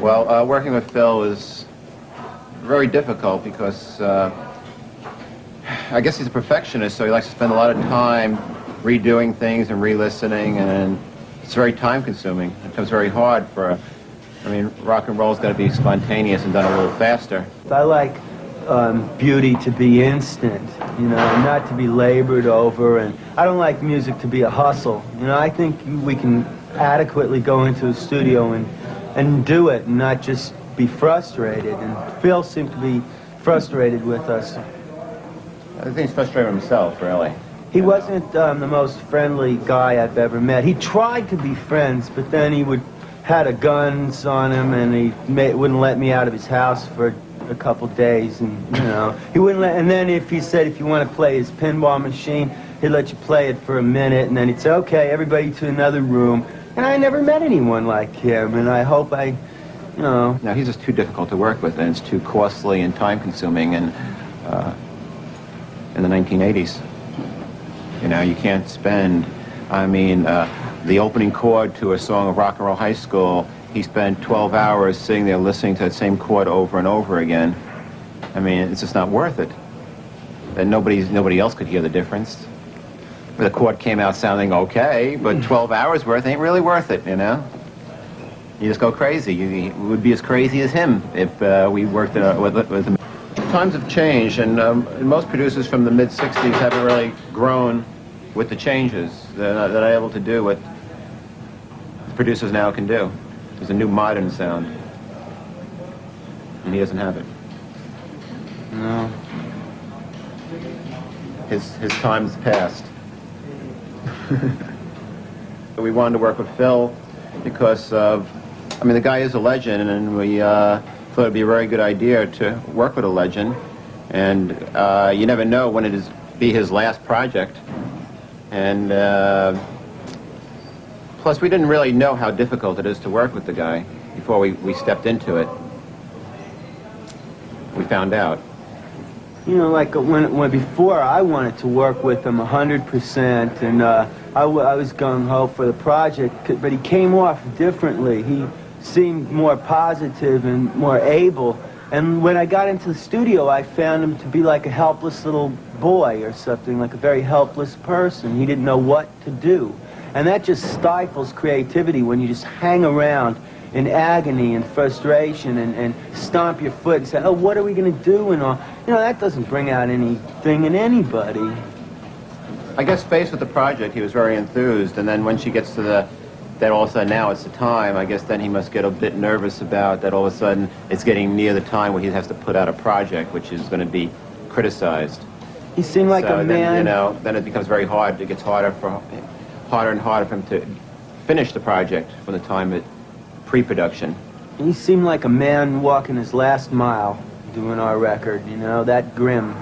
Well, working with Phil is very difficult because I guess he's a perfectionist, so he likes to spend a lot of time redoing things and re-listening, and it's very time-consuming. It becomes very hard for, I mean, rock and roll's got to be spontaneous and done a little faster. I like beauty to be instant, you know, not to be labored over, and I don't like music to be a hustle. You know, I think we can adequately go into a studio and do it and not just be frustrated, and Phil seemed to be frustrated with us. I think he's frustrated himself, really. He wasn't the most friendly guy I've ever met. He tried to be friends, but then he had a guns on him, and he wouldn't let me out of his house for a couple days, and you know, he wouldn't let. And then if he said if you want to play his pinball machine, he'd let you play it for a minute, and then he'd say, okay, everybody to another room. And I never met anyone like him, and I hope you know. Now, he's just too difficult to work with, and it's too costly and time-consuming, and in the 1980s. You know, you can't spend, I mean, the opening chord to a song of Rock and Roll High School, he spent 12 hours sitting there listening to that same chord over and over again. I mean, it's just not worth it. And nobody else could hear the difference. The chord came out sounding okay, but 12 hours worth ain't really worth it, you know? You just go crazy. You would be as crazy as him if we worked with him. Times have changed, and most producers from the mid-'60s haven't really grown with the changes. They're not able to do what producers now can do. There's a new modern sound, and he doesn't have it. No. His time's passed. We wanted to work with Phil because of, I mean, the guy is a legend, and we thought it'd be a very good idea to work with a legend, and you never know when it be his last project, and plus we didn't really know how difficult it is to work with the guy before we stepped into it. We found out. You know, like when before I wanted to work with him 100%, and I was gung-ho for the project, but he came off differently. He seemed more positive and more able. And when I got into the studio, I found him to be like a helpless little boy or something, like a very helpless person. He didn't know what to do. And that just stifles creativity when you just hang around in agony and frustration and stomp your foot and say, oh, what are we going to do? And all. You know, that doesn't bring out anything in anybody. I guess faced with the project, he was very enthused, and then when she gets to that all of a sudden now it's the time, I guess then he must get a bit nervous about that all of a sudden it's getting near the time where he has to put out a project which is going to be criticized. He seemed like a man. Then, you know, then it becomes very hard. It gets harder and harder for him to finish the project from the time at pre-production. He seemed like a man walking his last mile doing our record, you know, that grim.